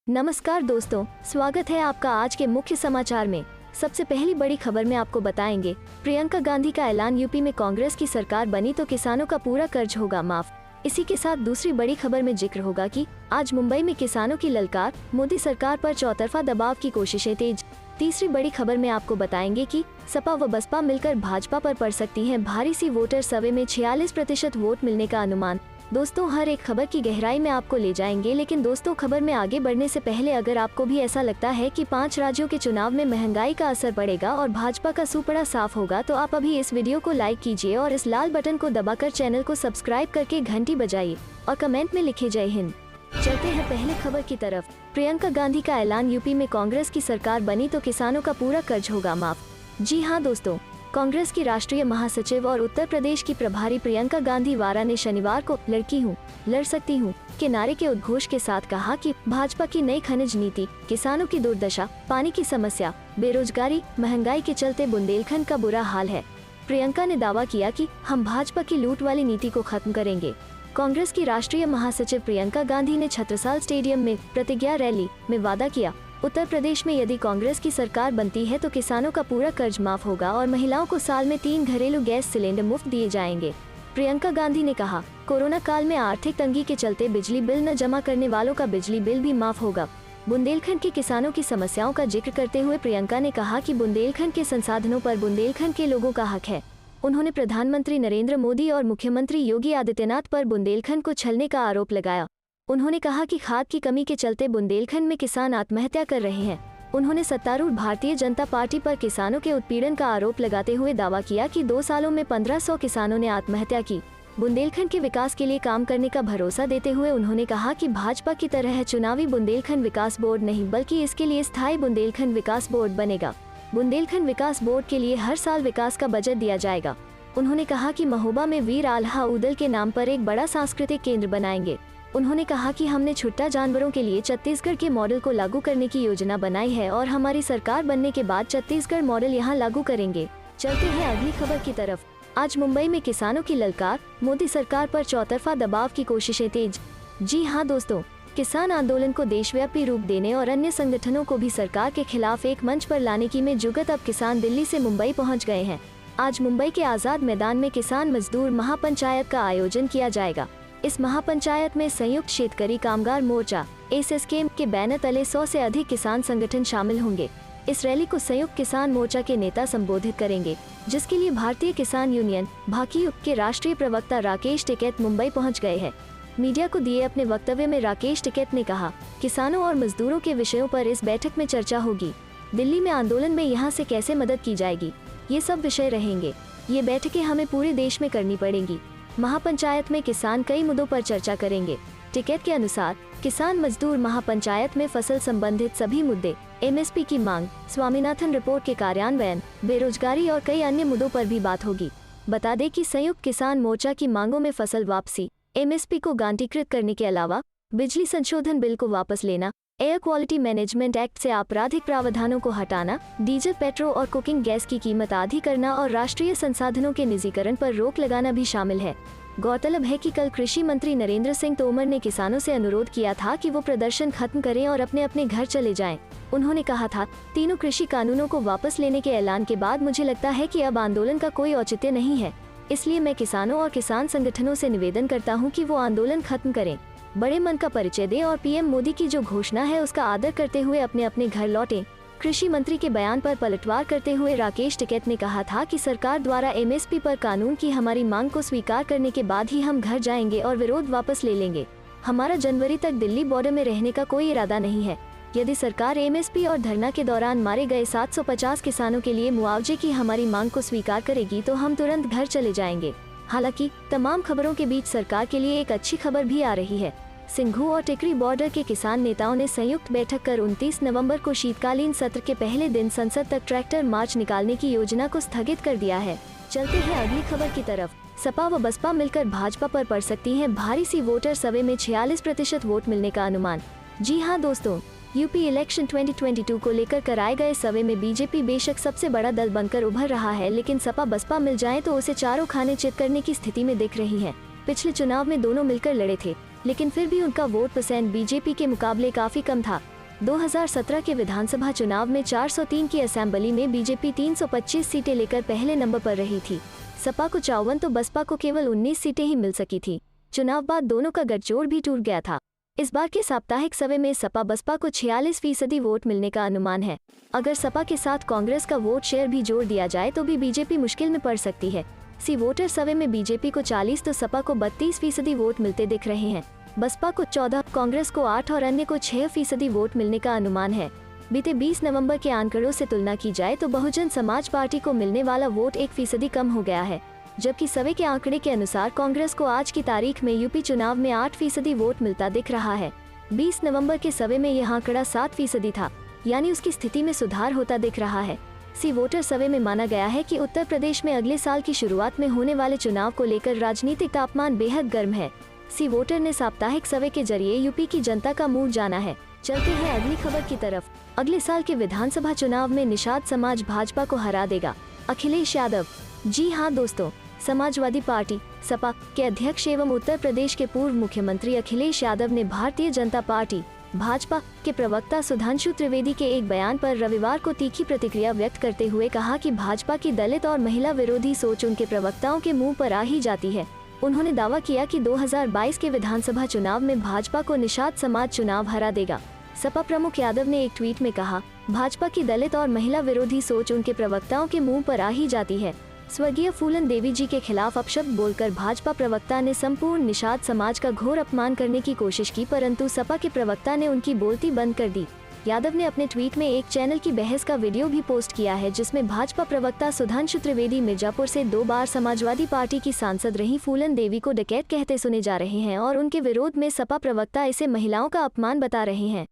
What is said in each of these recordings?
नमस्कार दोस्तों, स्वागत है आपका आज के मुख्य समाचार में। सबसे पहली बड़ी खबर में आपको बताएंगे, प्रियंका गांधी का ऐलान, यूपी में कांग्रेस की सरकार बनी तो किसानों का पूरा कर्ज होगा माफ। इसी के साथ दूसरी बड़ी खबर में जिक्र होगा कि आज मुंबई में किसानों की ललकार, मोदी सरकार पर चौतरफा दबाव की कोशिशें तेज। तीसरी बड़ी खबर में आपको बताएंगे कि सपा व बसपा मिलकर भाजपा पर पड़ सकती हैं भारी सी वोटर सर्वे में 46% वोट मिलने का अनुमान। दोस्तों, हर एक खबर की गहराई में आपको ले जाएंगे, लेकिन दोस्तों खबर में आगे बढ़ने से पहले अगर आपको भी ऐसा लगता है कि 5 राज्यों के चुनाव में महंगाई का असर पड़ेगा और भाजपा का सुपड़ा साफ होगा, तो आप अभी इस वीडियो को लाइक कीजिए और इस लाल बटन को दबाकर चैनल को सब्सक्राइब करके घंटी बजाइए और कमेंट में लिखे जय हिंद। चलते हैं पहले खबर की तरफ। प्रियंका गांधी का ऐलान, यूपी में कांग्रेस की सरकार बनी तो किसानों का पूरा कर्ज होगा माफ। जी हाँ दोस्तों, कांग्रेस की राष्ट्रीय महासचिव और उत्तर प्रदेश की प्रभारी प्रियंका गांधी वारा ने शनिवार को लड़की हूँ, लड़ सकती हूँ के नारे के उद्घोष के साथ कहा कि भाजपा की नई खनिज नीति, किसानों की दुर्दशा, पानी की समस्या, बेरोजगारी, महंगाई के चलते बुंदेलखंड का बुरा हाल है। प्रियंका ने दावा किया कि हम भाजपा की लूट वाली नीति को खत्म करेंगे। कांग्रेस की राष्ट्रीय महासचिव प्रियंका गांधी ने छत्रसाल स्टेडियम में प्रतिज्ञा रैली में वादा किया, उत्तर प्रदेश में यदि कांग्रेस की सरकार बनती है तो किसानों का पूरा कर्ज माफ होगा और महिलाओं को साल में 3 घरेलू गैस सिलेंडर मुफ्त दिए जाएंगे। प्रियंका गांधी ने कहा, कोरोना काल में आर्थिक तंगी के चलते बिजली बिल न जमा करने वालों का बिजली बिल भी माफ होगा। बुंदेलखंड के किसानों की समस्याओं का जिक्र करते हुए प्रियंका ने कहा कि बुंदेलखंड के संसाधनों पर बुंदेलखंड के लोगों का हक है। उन्होंने प्रधानमंत्री नरेंद्र मोदी और मुख्यमंत्री योगी आदित्यनाथ पर बुंदेलखंड को छलने का आरोप लगाया। उन्होंने कहा कि खाद की कमी के चलते बुंदेलखंड में किसान आत्महत्या कर रहे हैं। उन्होंने सत्तारूढ़ भारतीय जनता पार्टी पर किसानों के उत्पीड़न का आरोप लगाते हुए दावा किया कि 2 सालों में 1500 किसानों ने आत्महत्या की। बुंदेलखंड के विकास के लिए काम करने का भरोसा देते हुए उन्होंने कहा कि भाजपा की तरह चुनावी बुंदेलखंड विकास बोर्ड नहीं, बल्कि इसके लिए स्थायी बुंदेलखंड विकास बोर्ड बनेगा। बुंदेलखंड विकास बोर्ड के लिए हर साल विकास का बजट दिया जाएगा। उन्होंने कहा कि महोबा में वीर आल्हा उदल के नाम पर एक बड़ा सांस्कृतिक केंद्र बनाएंगे। उन्होंने कहा कि हमने छुट्टा जानवरों के लिए छत्तीसगढ़ के मॉडल को लागू करने की योजना बनाई है और हमारी सरकार बनने के बाद छत्तीसगढ़ मॉडल यहां लागू करेंगे। चलते हैं अगली खबर की तरफ। आज मुंबई में किसानों की ललकार, मोदी सरकार पर चौतरफा दबाव की कोशिशें तेज। जी हाँ दोस्तों, किसान आंदोलन को देशव्यापी रूप देने और अन्य संगठनों को भी सरकार के खिलाफ एक मंच पर लाने की में जुगत अब किसान दिल्ली से मुंबई पहुँच गए हैं। आज मुंबई के आजाद मैदान में किसान मजदूर महापंचायत का आयोजन किया जाएगा। इस महापंचायत में संयुक्त शेतकरी कामगार मोर्चा (एसएसके) के बैनर तले 100 से अधिक किसान संगठन शामिल होंगे। इस रैली को संयुक्त किसान मोर्चा के नेता संबोधित करेंगे, जिसके लिए भारतीय किसान यूनियन (भाकियू) के राष्ट्रीय प्रवक्ता राकेश टिकैत मुंबई पहुंच गए हैं। मीडिया को दिए अपने वक्तव्य में राकेश टिकैत ने कहा, किसानों और मजदूरों के विषयों पर इस बैठक में चर्चा होगी। दिल्ली में आंदोलन में यहाँ से कैसे मदद की जाएगी, ये सब विषय रहेंगे। ये बैठकें हमें पूरे देश में करनी पड़ेंगी। महापंचायत में किसान कई मुद्दों पर चर्चा करेंगे। टिकैत के अनुसार किसान मजदूर महापंचायत में फसल संबंधित सभी मुद्दे, एमएसपी की मांग, स्वामीनाथन रिपोर्ट के कार्यान्वयन, बेरोजगारी और कई अन्य मुद्दों पर भी बात होगी। बता दें कि संयुक्त किसान मोर्चा की मांगों में फसल वापसी, एमएसपी को गारंटीकृत करने के अलावा बिजली संशोधन बिल को वापस लेना, एयर क्वालिटी मैनेजमेंट एक्ट से आपराधिक प्रावधानों को हटाना, डीजल, पेट्रोल और कुकिंग गैस की कीमत आधी करना और राष्ट्रीय संसाधनों के निजीकरण पर रोक लगाना भी शामिल है। गौरतलब है कि कल कृषि मंत्री नरेंद्र सिंह तोमर ने किसानों से अनुरोध किया था कि वो प्रदर्शन खत्म करें और अपने अपने घर चले जाएं। उन्होंने कहा था, तीनों कृषि कानूनों को वापस लेने के ऐलान के बाद मुझे लगता है कि अब आंदोलन का कोई औचित्य नहीं है, इसलिए मैं किसानों और किसान संगठनों से निवेदन करता हूँ कि वो आंदोलन खत्म करें, बड़े मन का परिचय दें और पीएम मोदी की जो घोषणा है उसका आदर करते हुए अपने अपने घर लौटें। कृषि मंत्री के बयान पर पलटवार करते हुए राकेश टिकैत ने कहा था कि सरकार द्वारा एमएसपी पर कानून की हमारी मांग को स्वीकार करने के बाद ही हम घर जाएंगे और विरोध वापस ले लेंगे। हमारा जनवरी तक दिल्ली बॉर्डर में रहने का कोई इरादा नहीं है। यदि सरकार एमएसपी और धरना के दौरान मारे गए 750 किसानों के लिए मुआवजे की हमारी मांग को स्वीकार करेगी तो हम तुरंत घर चले जाएंगे। हालांकि तमाम खबरों के बीच सरकार के लिए एक अच्छी खबर भी आ रही है। सिंघू और टिकरी बॉर्डर के किसान नेताओं ने संयुक्त बैठक कर 29 नवंबर को शीतकालीन सत्र के पहले दिन संसद तक ट्रैक्टर मार्च निकालने की योजना को स्थगित कर दिया है। चलते हैं अगली खबर की तरफ। सपा व बसपा मिलकर भाजपा पर पड़ सकती हैं भारी सी वोटर सर्वे में 46% वोट मिलने का अनुमान। जी हाँ दोस्तों, यूपी इलेक्शन 2022 को लेकर कराए गए सर्वे में बीजेपी बेशक सबसे बड़ा दल बनकर उभर रहा है, लेकिन सपा बसपा मिल जाए तो उसे चारों खाने चित करने की स्थिति में दिख रही है। पिछले चुनाव में दोनों मिलकर लड़े थे, लेकिन फिर भी उनका वोट % बीजेपी के मुकाबले काफी कम था। 2017 के विधानसभा चुनाव में 403 की असेंबली में बीजेपी 325 सीटें लेकर पहले नंबर पर रही थी। सपा को 54 तो बसपा को केवल 19 सीटें ही मिल सकी थी। चुनाव बाद दोनों का गठजोड़ भी टूट गया था। इस बार के साप्ताहिक सर्वे में सपा बसपा को 46% वोट मिलने का अनुमान है। अगर सपा के साथ कांग्रेस का वोट शेयर भी जोड़ दिया जाए तो भी बीजेपी मुश्किल में पड़ सकती है। वोटर सर्वे में बीजेपी को 40 तो सपा को 32% वोट मिलते दिख रहे हैं। बसपा को 14, कांग्रेस को 8 और अन्य को 6% वोट मिलने का अनुमान है। बीते 20 नवंबर के आंकड़ों से तुलना की जाए तो बहुजन समाज पार्टी को मिलने वाला वोट 1% कम हो गया है, जबकि सर्वे के आंकड़े के अनुसार कांग्रेस को आज की तारीख में यूपी चुनाव में 8% वोट मिलता दिख रहा है। 20 नवंबर के सर्वे में यह आंकड़ा 7% था, यानी उसकी स्थिति में सुधार होता दिख रहा है। वोटर सर्वे में माना गया है कि उत्तर प्रदेश में अगले साल की शुरुआत में होने वाले चुनाव को लेकर राजनीतिक तापमान बेहद गर्म है। वोटर ने साप्ताहिक सर्वे के जरिए यूपी की जनता का मूड जाना है। चलते हैं अगली खबर की तरफ। अगले साल के विधानसभा चुनाव में निषाद समाज भाजपा को हरा देगा, अखिलेश यादव। जी हां दोस्तों, समाजवादी पार्टी सपा के अध्यक्ष एवं उत्तर प्रदेश के पूर्व मुख्यमंत्री अखिलेश यादव ने भारतीय जनता पार्टी भाजपा के प्रवक्ता सुधांशु त्रिवेदी के एक बयान पर रविवार को तीखी प्रतिक्रिया व्यक्त करते हुए कहा कि भाजपा की दलित और महिला विरोधी सोच उनके प्रवक्ताओं के मुंह पर आ ही जाती है। उन्होंने दावा किया कि 2022 के विधानसभा चुनाव में भाजपा को निषाद समाज चुनाव हरा देगा। सपा प्रमुख यादव ने एक ट्वीट में कहा, भाजपा की दलित और महिला विरोधी सोच उनके प्रवक्ताओं के मुंह पर आ ही जाती है। स्वर्गीय फूलन देवी जी के खिलाफ अपशब्द बोलकर भाजपा प्रवक्ता ने संपूर्ण निषाद समाज का घोर अपमान करने की कोशिश की, परंतु सपा के प्रवक्ता ने उनकी बोलती बंद कर दी। यादव ने अपने ट्वीट में एक चैनल की बहस का वीडियो भी पोस्ट किया है, जिसमें भाजपा प्रवक्ता सुधांशु त्रिवेदी मिर्जापुर से 2 बार समाजवादी पार्टी की सांसद रही फूलन देवी को डकैत कहते सुने जा रहे हैं और उनके विरोध में सपा प्रवक्ता इसे महिलाओं का अपमान बता रहे हैं।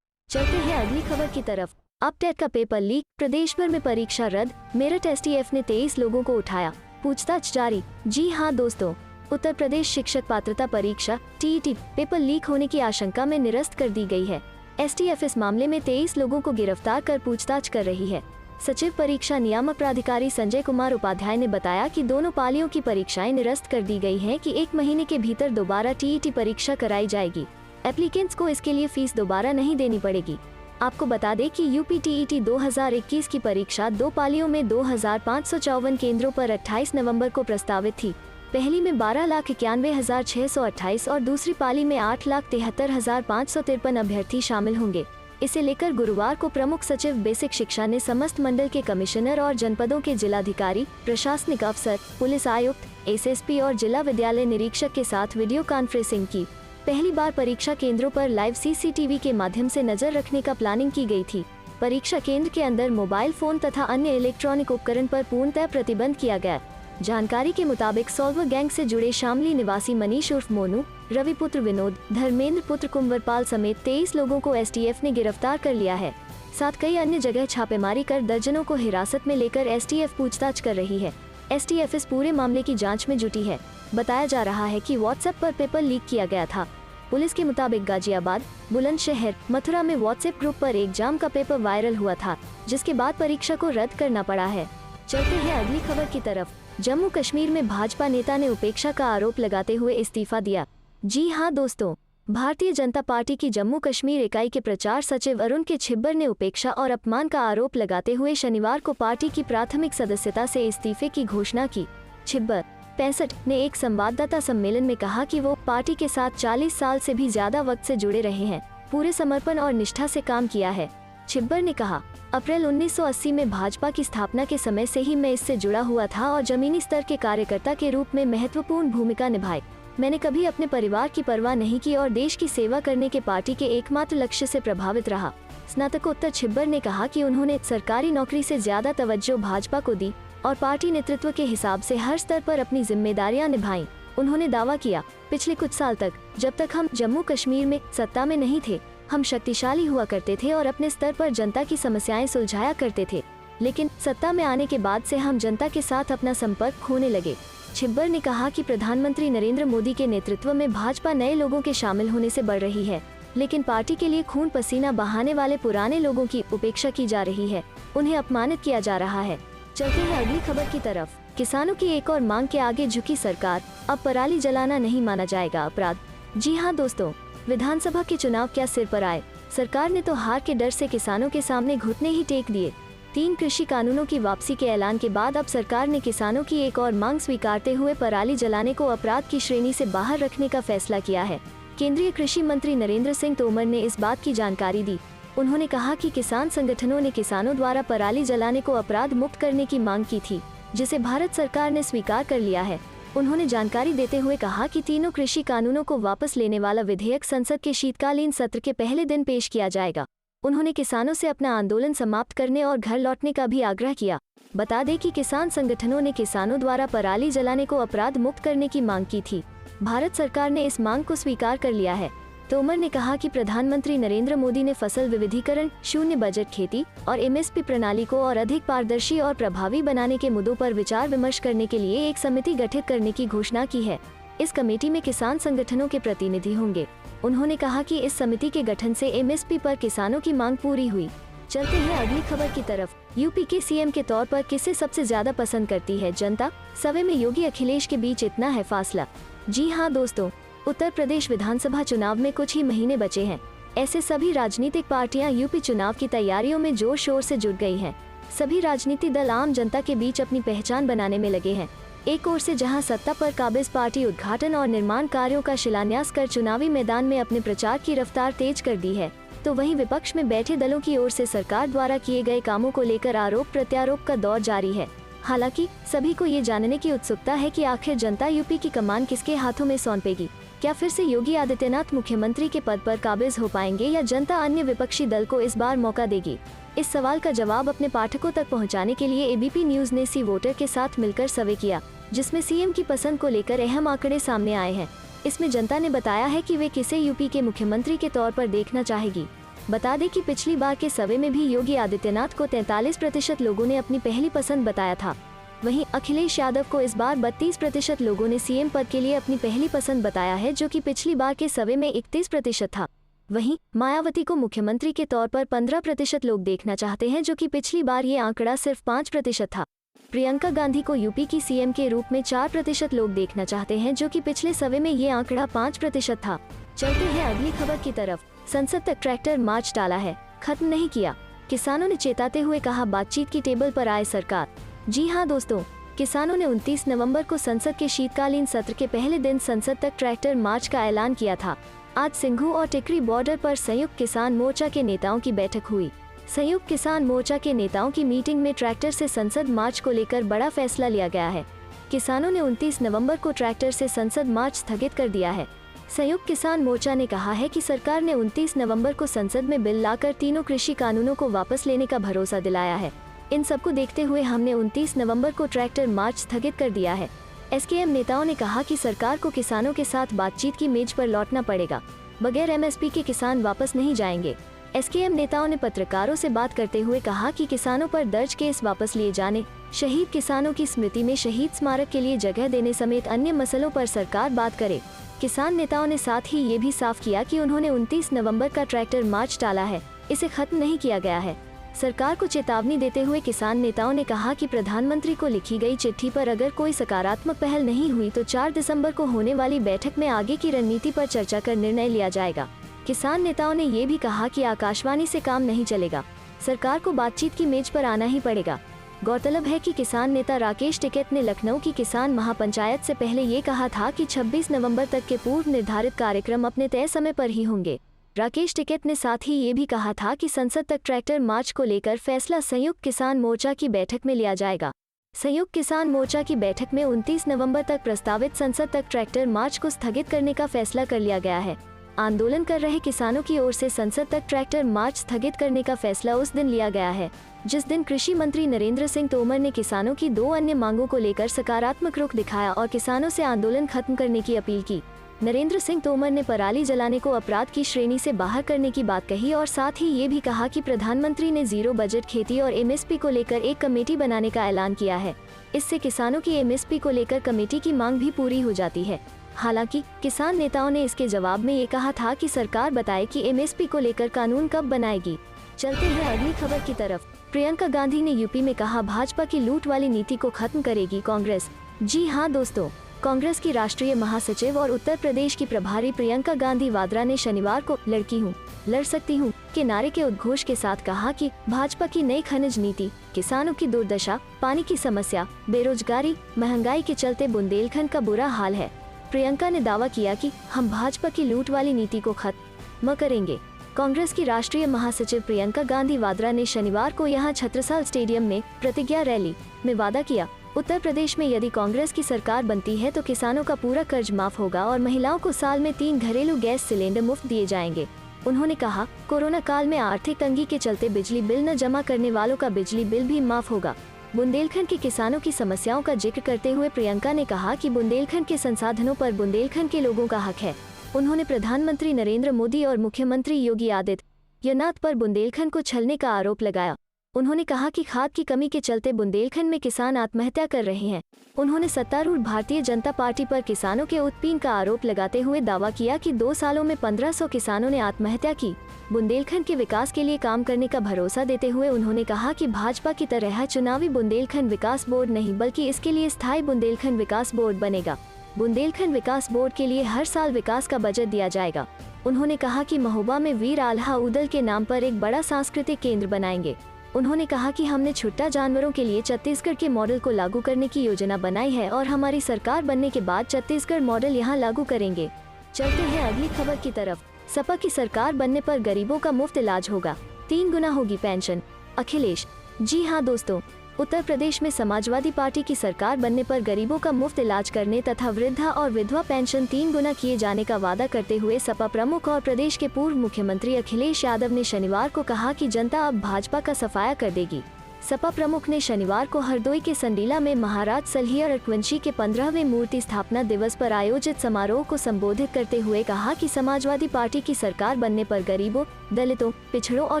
चलते हैं अगली खबर की तरफ। अब टेट का पेपर लीक, प्रदेश भर में परीक्षा रद्द, मेरठ एसटीएफ ने 23 लोगों को उठाया, पूछताछ जारी। जी हां दोस्तों, उत्तर प्रदेश शिक्षक पात्रता परीक्षा टीईटी पेपर लीक होने की आशंका में निरस्त कर दी गई है। एसटीएफ इस मामले में 23 लोगों को गिरफ्तार कर पूछताछ कर रही है। सचिव परीक्षा नियामक प्राधिकारी संजय कुमार उपाध्याय ने बताया कि दोनों पालियों की परीक्षाएं निरस्त कर दी गई हैं कि 1 महीने के भीतर दोबारा टीईटी परीक्षा कराई जाएगी। एप्लीकेंट्स को इसके लिए फीस दोबारा नहीं देनी पड़ेगी। आपको बता दें कि यूपी टीईटी 2021 की परीक्षा 2 पालियों में 2554 केंद्रों पर 28 नवंबर को प्रस्तावित थी। पहली में 12,91,628 और दूसरी पाली में 8,73,553 अभ्यर्थी शामिल होंगे। इसे लेकर गुरुवार को प्रमुख सचिव बेसिक शिक्षा ने समस्त मंडल के कमिश्नर और जनपदों के जिलाधिकारी, प्रशासनिक अफसर, पुलिस आयुक्त, एसएसपी और जिला विद्यालय निरीक्षक के साथ वीडियो कॉन्फ्रेंसिंग की। पहली बार परीक्षा केंद्रों पर लाइव सीसीटीवी के माध्यम से नजर रखने का प्लानिंग की गई थी। परीक्षा केंद्र के अंदर मोबाइल फोन तथा अन्य इलेक्ट्रॉनिक उपकरण पर पूर्णतः प्रतिबंध किया गया। जानकारी के मुताबिक सॉल्वर गैंग से जुड़े शामली निवासी मनीष उर्फ मोनू, रवि पुत्र विनोद, धर्मेंद्र पुत्र कुंवरपाल समेत 23 लोगों को एसटीएफ ने गिरफ्तार कर लिया है। साथ कई अन्य जगह छापेमारी कर दर्जनों को हिरासत में लेकर एसटीएफ पूछताछ कर रही है। एसटीएफ इस पूरे मामले की जांच में जुटी है। बताया जा रहा है कि व्हाट्सएप पर पेपर लीक किया गया था। पुलिस के मुताबिक गाजियाबाद, बुलंदशहर, मथुरा में व्हाट्सएप ग्रुप पर एग्जाम का पेपर वायरल हुआ था, जिसके बाद परीक्षा को रद्द करना पड़ा है। चलते हैं अगली खबर की तरफ। जम्मू कश्मीर में भाजपा नेता ने उपेक्षा का आरोप लगाते हुए इस्तीफा दिया। जी हां दोस्तों, भारतीय जनता पार्टी की जम्मू कश्मीर इकाई के प्रचार सचिव अरुण के छिब्बर ने उपेक्षा और अपमान का आरोप लगाते हुए शनिवार को पार्टी की प्राथमिक सदस्यता से इस्तीफे की घोषणा की। छिब्बर 65 ने एक संवाददाता सम्मेलन में कहा कि वो पार्टी के साथ 40 साल से भी ज्यादा वक्त से जुड़े रहे हैं, पूरे समर्पण और निष्ठा से काम किया है। छिब्बर ने कहा, अप्रैल 1980 में भाजपा की स्थापना के समय से ही मैं इससे जुड़ा हुआ था और जमीनी स्तर के कार्यकर्ता के रूप में महत्वपूर्ण भूमिका निभाई। मैंने कभी अपने परिवार की परवाह नहीं की और देश की सेवा करने के पार्टी के एकमात्र लक्ष्य से प्रभावित रहा। स्नातकोत्तर छिब्बर ने कहा कि उन्होंने सरकारी नौकरी से ज्यादा तवज्जो भाजपा को दी और पार्टी नेतृत्व के हिसाब से हर स्तर पर अपनी जिम्मेदारियां निभाईं। उन्होंने दावा किया, पिछले कुछ साल तक जब तक हम जम्मू कश्मीर में सत्ता में नहीं थे, हम शक्तिशाली हुआ करते थे और अपने स्तर पर जनता की समस्याएं सुलझाया करते थे, लेकिन सत्ता में आने के बाद से हम जनता के साथ अपना संपर्क खोने लगे। छिब्बर ने कहा कि प्रधानमंत्री नरेंद्र मोदी के नेतृत्व में भाजपा नए लोगों के शामिल होने से बढ़ रही है, लेकिन पार्टी के लिए खून पसीना बहाने वाले पुराने लोगों की उपेक्षा की जा रही है, उन्हें अपमानित किया जा रहा है। चलते हैं अगली खबर की तरफ। किसानों की एक और मांग के आगे झुकी सरकार, अब पराली जलाना नहीं माना जाएगा अपराध। जी हां दोस्तों, विधानसभा के चुनाव क्या सिर पर आए, सरकार ने तो हार के डर से किसानों के सामने घुटने ही टेक दिए। 3 कृषि कानूनों की वापसी के ऐलान के बाद अब सरकार ने किसानों की एक और मांग स्वीकारते हुए पराली जलाने को अपराध की श्रेणी से बाहर रखने का फैसला किया है। केंद्रीय कृषि मंत्री नरेंद्र सिंह तोमर ने इस बात की जानकारी दी। उन्होंने कहा कि किसान संगठनों ने किसानों द्वारा पराली जलाने को अपराध मुक्त करने की मांग की थी, जिसे भारत सरकार ने स्वीकार कर लिया है। उन्होंने जानकारी देते हुए कहा कि तीनों कृषि कानूनों को वापस लेने वाला विधेयक संसद के शीतकालीन सत्र के पहले दिन पेश किया जाएगा। उन्होंने किसानों से अपना आंदोलन समाप्त करने और घर लौटने का भी आग्रह किया। बता दें कि किसान संगठनों ने किसानों द्वारा पराली जलाने को अपराध मुक्त करने की मांग की थी। भारत सरकार ने इस मांग को स्वीकार कर लिया है। तोमर ने कहा कि प्रधानमंत्री नरेंद्र मोदी ने फसल विविधीकरण, शून्य बजट खेती और एमएसपी प्रणाली को और अधिक पारदर्शी और प्रभावी बनाने के मुद्दों पर विचार विमर्श करने के लिए एक समिति गठित करने की घोषणा की है। इस कमेटी में किसान संगठनों के प्रतिनिधि होंगे। उन्होंने कहा कि इस समिति के गठन से एमएसपी पर किसानों की मांग पूरी हुई। चलते हैं अगली खबर की तरफ। यूपी के सीएम के तौर पर किसे सबसे ज्यादा पसंद करती है जनता? सर्वे में योगी अखिलेश के बीच इतना है फासला। जी हाँ दोस्तों, उत्तर प्रदेश विधानसभा चुनाव में कुछ ही महीने बचे हैं। ऐसे सभी राजनीतिक पार्टियां यूपी चुनाव की तैयारियों में जोर शोर से जुट गई हैं। सभी राजनीतिक दल आम जनता के बीच अपनी पहचान बनाने में लगे हैं। एक ओर से जहां सत्ता पर काबिज पार्टी उद्घाटन और निर्माण कार्यों का शिलान्यास कर चुनावी मैदान में अपने प्रचार की रफ्तार तेज कर दी है, तो वहीं विपक्ष में बैठे दलों की ओर से सरकार द्वारा किए गए कामों को लेकर आरोप प्रत्यारोप का दौर जारी है। हालांकि सभी को ये जानने की उत्सुकता है कि आखिर जनता यूपी की कमान किसके हाथों में सौंपेगी। क्या फिर से योगी आदित्यनाथ मुख्यमंत्री के पद पर काबिज हो पाएंगे या जनता अन्य विपक्षी दल को इस बार मौका देगी? इस सवाल का जवाब अपने पाठकों तक पहुंचाने के लिए एबीपी न्यूज ने सी वोटर के साथ मिलकर सर्वे किया, जिसमें सीएम की पसंद को लेकर अहम आंकड़े सामने आए हैं। इसमें जनता ने बताया है कि वे किसे यूपी के मुख्यमंत्री के तौर पर देखना चाहेगी। बता दें कि पिछली बार के सर्वे में भी योगी आदित्यनाथ को 43% लोगों ने अपनी पहली पसंद बताया था। वहीं अखिलेश यादव को इस बार 32% लोगों ने सीएम पद के लिए अपनी पहली पसंद बताया है, जो कि पिछली बार के सर्वे में 31% था। वहीं मायावती को मुख्यमंत्री के तौर पर 15% लोग देखना चाहते हैं, जो कि पिछली बार ये आंकड़ा सिर्फ 5% था। प्रियंका गांधी को यूपी की सीएम के रूप में 4% लोग देखना चाहते हैं, जो कि पिछले सर्वे में ये आंकड़ा 5% था। चलते हैं अगली खबर की तरफ। संसद तक ट्रैक्टर मार्च टाला है, खत्म नहीं किया। किसानों ने चेताते हुए कहा बातचीत की टेबल पर आए सरकार। जी हाँ दोस्तों, किसानों ने 29 नवंबर को संसद के शीतकालीन सत्र के पहले दिन संसद तक ट्रैक्टर मार्च का ऐलान किया था। आज सिंघू और टिकरी बॉर्डर पर संयुक्त किसान मोर्चा के नेताओं की बैठक हुई। संयुक्त किसान मोर्चा के नेताओं की मीटिंग में ट्रैक्टर से संसद मार्च को लेकर बड़ा फैसला लिया गया है। किसानों ने 29 नवंबर को ट्रैक्टर से संसद मार्च स्थगित कर दिया है। संयुक्त किसान मोर्चा ने कहा है कि सरकार ने 29 नवंबर को संसद में बिल लाकर तीनों कृषि कानूनों को वापस लेने का भरोसा दिलाया है। इन सबको देखते हुए हमने 29 नवंबर को ट्रैक्टर मार्च स्थगित कर दिया है। एसकेएम नेताओं ने कहा कि सरकार को किसानों के साथ बातचीत की मेज पर लौटना पड़ेगा। बगैर एमएसपी के किसान वापस नहीं जाएंगे। एसकेएम नेताओं ने पत्रकारों से बात करते हुए कहा कि किसानों पर दर्ज केस वापस लिए जाने, शहीद किसानों की स्मृति में शहीद स्मारक के लिए जगह देने समेत अन्य मसलों पर सरकार बात करे। किसान नेताओं ने साथ ही ये भी साफ किया कि उन्होंने 29 नवंबर का ट्रैक्टर मार्च टाला है, इसे खत्म नहीं किया गया है। सरकार को चेतावनी देते हुए किसान नेताओं ने कहा कि प्रधानमंत्री को लिखी गई चिट्ठी पर अगर कोई सकारात्मक पहल नहीं हुई तो 4 दिसंबर को होने वाली बैठक में आगे की रणनीति पर चर्चा कर निर्णय लिया जाएगा। किसान नेताओं ने ये भी कहा कि आकाशवाणी से काम नहीं चलेगा, सरकार को बातचीत की मेज पर आना ही पड़ेगा। गौरतलब है कि किसान नेता राकेश टिकैत ने लखनऊ की किसान महापंचायत से पहले ये कहा था कि 26 नवंबर तक के पूर्व निर्धारित कार्यक्रम अपने तय समय पर ही होंगे। राकेश टिकैत ने साथ ही ये भी कहा था कि संसद तक ट्रैक्टर मार्च को लेकर फैसला संयुक्त किसान मोर्चा की बैठक में लिया जाएगा। संयुक्त किसान मोर्चा की बैठक में 29 नवंबर तक प्रस्तावित संसद तक ट्रैक्टर मार्च को स्थगित करने का फैसला कर लिया गया है। आंदोलन कर रहे किसानों की ओर से संसद तक ट्रैक्टर मार्च स्थगित करने का फैसला उस दिन लिया गया है जिस दिन कृषि मंत्री नरेंद्र सिंह तोमर ने किसानों की 2 अन्य मांगों को लेकर सकारात्मक रुख दिखाया और किसानों से आंदोलन खत्म करने की अपील की। नरेंद्र सिंह तोमर ने पराली जलाने को अपराध की श्रेणी से बाहर करने की बात कही और साथ ही ये भी कहा कि प्रधानमंत्री ने जीरो बजट खेती और एमएसपी को लेकर एक कमेटी बनाने का ऐलान किया है। इससे किसानों की एमएसपी को लेकर कमेटी की मांग भी पूरी हो जाती है। हालांकि किसान नेताओं ने इसके जवाब में ये कहा था कि सरकार बताए कि एमएसपी को लेकर कानून कब बनाएगी। चलते हैं अगली खबर की तरफ। प्रियंका गांधी ने यूपी में कहा भाजपा की लूट वाली नीति को खत्म करेगी कांग्रेस। जी हाँ दोस्तों, कांग्रेस की राष्ट्रीय महासचिव और उत्तर प्रदेश की प्रभारी प्रियंका गांधी वाड्रा ने शनिवार को लड़की हूँ, लड़ सकती हूँ के नारे के उद्घोष के साथ कहा कि भाजपा की नई खनिज नीति, किसानों की दुर्दशा, पानी की समस्या, बेरोजगारी, महंगाई के चलते बुंदेलखंड का बुरा हाल है। प्रियंका ने दावा किया कि हम भाजपा की लूट वाली नीति को खत्म करेंगे। कांग्रेस की राष्ट्रीय महासचिव प्रियंका गांधी वाड्रा ने शनिवार को यहां छत्रसाल स्टेडियम में प्रतिज्ञा रैली में वादा किया, उत्तर प्रदेश में यदि कांग्रेस की सरकार बनती है तो किसानों का पूरा कर्ज माफ होगा और महिलाओं को साल में 3 घरेलू गैस सिलेंडर मुफ्त दिए जाएंगे। उन्होंने कहा, कोरोना काल में आर्थिक तंगी के चलते बिजली बिल न जमा करने वालों का बिजली बिल भी माफ होगा। बुंदेलखंड के किसानों की समस्याओं का जिक्र करते हुए प्रियंका ने कहा कि बुंदेलखंड के संसाधनों पर बुंदेलखंड के लोगों का हक है। उन्होंने प्रधानमंत्री नरेंद्र मोदी और मुख्यमंत्री योगी आदित्यनाथ पर बुंदेलखंड को छलने का आरोप लगाया। उन्होंने कहा कि खाद की कमी के चलते बुंदेलखंड में किसान आत्महत्या कर रहे हैं। उन्होंने सत्तारूढ़ भारतीय जनता पार्टी पर किसानों के उत्पीड़न का आरोप लगाते हुए दावा किया कि 2 सालों में 1500 किसानों ने आत्महत्या की। बुंदेलखंड के विकास के लिए काम करने का भरोसा देते हुए उन्होंने कहा कि भाजपा की तरह चुनावी बुंदेलखंड विकास बोर्ड नहीं बल्कि इसके लिए स्थायी बुंदेलखंड विकास बोर्ड बनेगा। बुंदेलखंड विकास बोर्ड के लिए हर साल विकास का बजट दिया जाएगा। उन्होंने कहा कि महोबा में वीर आल्हा उदल के नाम पर एक बड़ा सांस्कृतिक केंद्र बनाएंगे। उन्होंने कहा कि हमने छुट्टा जानवरों के लिए छत्तीसगढ़ के मॉडल को लागू करने की योजना बनाई है और हमारी सरकार बनने के बाद छत्तीसगढ़ मॉडल यहां लागू करेंगे। चलते हैं अगली खबर की तरफ। सपा की सरकार बनने पर गरीबों का मुफ्त इलाज होगा, 3 गुना होगी पेंशन, अखिलेश। जी हां दोस्तों, उत्तर प्रदेश में समाजवादी पार्टी की सरकार बनने पर गरीबों का मुफ्त इलाज करने तथा वृद्धा और विधवा पेंशन 3 गुना किए जाने का वादा करते हुए सपा प्रमुख और प्रदेश के पूर्व मुख्यमंत्री अखिलेश यादव ने शनिवार को कहा कि जनता अब भाजपा का सफाया कर देगी। सपा प्रमुख ने शनिवार को हरदोई के संडीला में महाराज सलहियर रघुवंशी के 15वें मूर्ति स्थापना दिवस पर आयोजित समारोह को संबोधित करते हुए कहा कि समाजवादी पार्टी की सरकार बनने पर गरीबों, दलितों, पिछड़ों और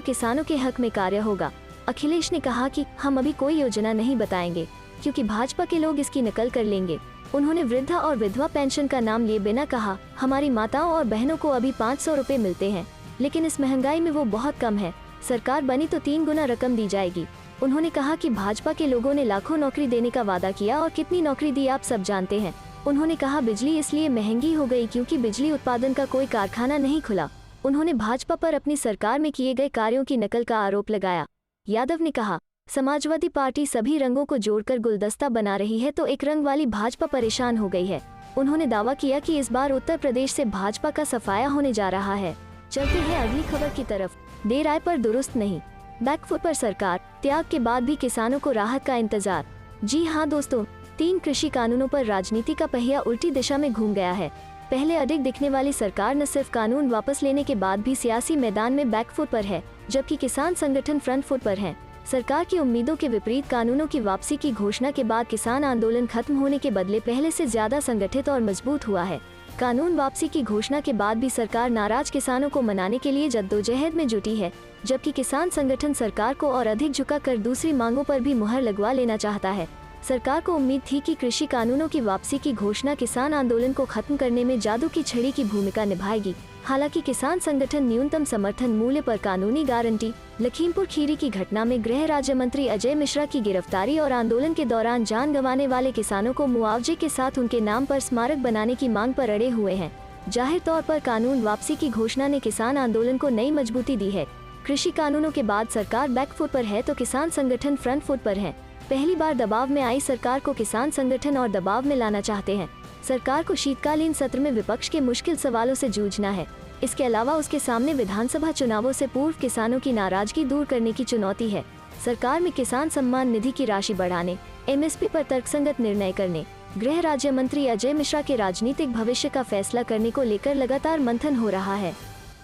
किसानों के हक में कार्य होगा। अखिलेश ने कहा कि हम अभी कोई योजना नहीं बताएंगे क्योंकि भाजपा के लोग इसकी नकल कर लेंगे। उन्होंने वृद्धा और विधवा पेंशन का नाम लिए बिना कहा, हमारी माताओं और बहनों को अभी 500 रुपए मिलते हैं, लेकिन इस महंगाई में वो बहुत कम है। सरकार बनी तो 3 गुना रकम दी जाएगी। उन्होंने कहा कि भाजपा के लोगों ने लाखों नौकरी देने का वादा किया और कितनी नौकरी दी आप सब जानते हैं। उन्होंने कहा बिजली इसलिए महंगी हो गई क्योंकि बिजली उत्पादन का कोई कारखाना नहीं खुला। उन्होंने भाजपा पर अपनी सरकार में किए गए कार्यों की नकल का आरोप लगाया। यादव ने कहा, समाजवादी पार्टी सभी रंगों को जोड़कर गुलदस्ता बना रही है तो एक रंग वाली भाजपा परेशान हो गई है। उन्होंने दावा किया कि इस बार उत्तर प्रदेश से भाजपा का सफाया होने जा रहा है। चलते हैं अगली खबर की तरफ। देर आए पर दुरुस्त नहीं, बैकफुट पर सरकार, त्याग के बाद भी किसानों को राहत का इंतजार। जी हां दोस्तों, 3 कृषि कानूनों पर राजनीति का पहिया उल्टी दिशा में घूम गया है। पहले अधिक दिखने वाली सरकार न सिर्फ कानून वापस लेने के बाद भी सियासी मैदान में बैकफुट पर है, जबकि किसान संगठन फ्रंट फुट पर हैं। सरकार की उम्मीदों के विपरीत कानूनों की वापसी की घोषणा के बाद किसान आंदोलन खत्म होने के बदले पहले से ज्यादा संगठित और मजबूत हुआ है। कानून वापसी की घोषणा के बाद भी सरकार नाराज किसानों को मनाने के लिए जद्दोजहद में जुटी है, जबकि किसान संगठन सरकार को और अधिक झुकाकर दूसरी मांगों पर भी मुहर लगवा लेना चाहता है। सरकार को उम्मीद थी कि कृषि कानूनों की वापसी की घोषणा किसान आंदोलन को खत्म करने में जादू की छड़ी की भूमिका निभाएगी। हालांकि किसान संगठन न्यूनतम समर्थन मूल्य पर कानूनी गारंटी, लखीमपुर खीरी की घटना में गृह राज्य मंत्री अजय मिश्रा की गिरफ्तारी और आंदोलन के दौरान जान गंवाने वाले किसानों को मुआवजे के साथ उनके नाम पर स्मारक बनाने की मांग पर अड़े हुए हैं। जाहिर तौर पर कानून वापसी की घोषणा ने किसान आंदोलन को नई मजबूती दी है। कृषि कानूनों के बाद सरकार बैकफुट पर है तो किसान संगठन फ्रंट फुट पर है। पहली बार दबाव में आई सरकार को किसान संगठन और दबाव में लाना चाहते हैं। सरकार को शीतकालीन सत्र में विपक्ष के मुश्किल सवालों से जूझना है। इसके अलावा उसके सामने विधानसभा चुनावों से पूर्व किसानों की नाराजगी दूर करने की चुनौती है। सरकार में किसान सम्मान निधि की राशि बढ़ाने, MSP पर तर्कसंगत निर्णय करने, गृह राज्य मंत्री अजय मिश्रा के राजनीतिक भविष्य का फैसला करने को लेकर लगातार मंथन हो रहा है।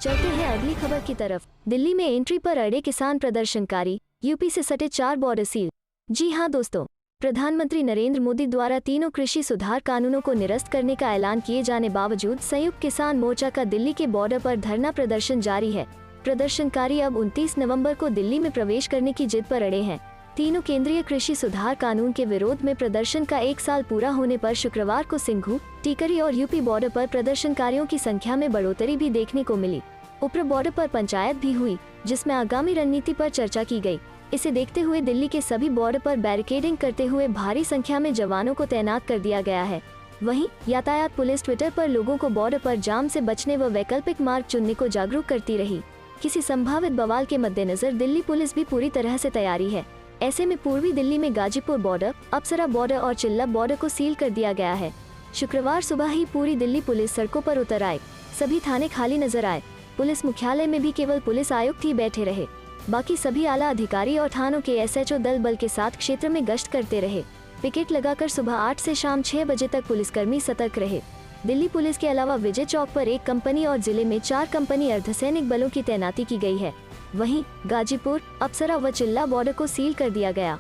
चलते हैं अगली खबर की तरफ। दिल्ली में एंट्री पर अड़े किसान प्रदर्शनकारी, यूपी से सटे 4 बॉर्डर सील। जी हां दोस्तों, प्रधानमंत्री नरेंद्र मोदी द्वारा तीनों कृषि सुधार कानूनों को निरस्त करने का ऐलान किए जाने बावजूद संयुक्त किसान मोर्चा का दिल्ली के बॉर्डर पर धरना प्रदर्शन जारी है। प्रदर्शनकारी अब 29 नवंबर को दिल्ली में प्रवेश करने की जिद पर अड़े हैं। तीनों केंद्रीय कृषि सुधार कानून के विरोध में प्रदर्शन का 1 साल पूरा होने पर शुक्रवार को सिंघू, टीकरी और यूपी बॉर्डर पर प्रदर्शनकारियों की संख्या में बढ़ोतरी भी देखने को मिली। ऊपर बॉर्डर पर पंचायत भी हुई, जिसमें आगामी रणनीति पर चर्चा की गई। इसे देखते हुए दिल्ली के सभी बॉर्डर पर बैरिकेडिंग करते हुए भारी संख्या में जवानों को तैनात कर दिया गया है। वहीं यातायात पुलिस ट्विटर पर लोगों को बॉर्डर पर जाम से बचने व वैकल्पिक मार्ग चुनने को जागरूक करती रही। किसी संभावित बवाल के मद्देनजर दिल्ली पुलिस भी पूरी तरह से तैयारी है। ऐसे में पूर्वी दिल्ली में गाजीपुर बॉर्डर, अप्सरा बॉर्डर और चिल्ला बॉर्डर को सील कर दिया गया है। शुक्रवार सुबह ही पूरी दिल्ली पुलिस सड़कों पर उतर आए। सभी थाने खाली नजर आए। पुलिस मुख्यालय में भी केवल पुलिस आयुक्त ही बैठे रहे। बाकी सभी आला अधिकारी और थानों के एसएचओ दल बल के साथ क्षेत्र में गश्त करते रहे। पिकेट लगाकर सुबह 8 से शाम 6 बजे तक पुलिसकर्मी सतर्क रहे। दिल्ली पुलिस के अलावा विजय चौक पर 1 कंपनी और जिले में 4 कंपनी अर्धसैनिक बलों की तैनाती की गई है। वहीं गाजीपुर, अप्सरा व चिल्ला बॉर्डर को सील कर दिया गया।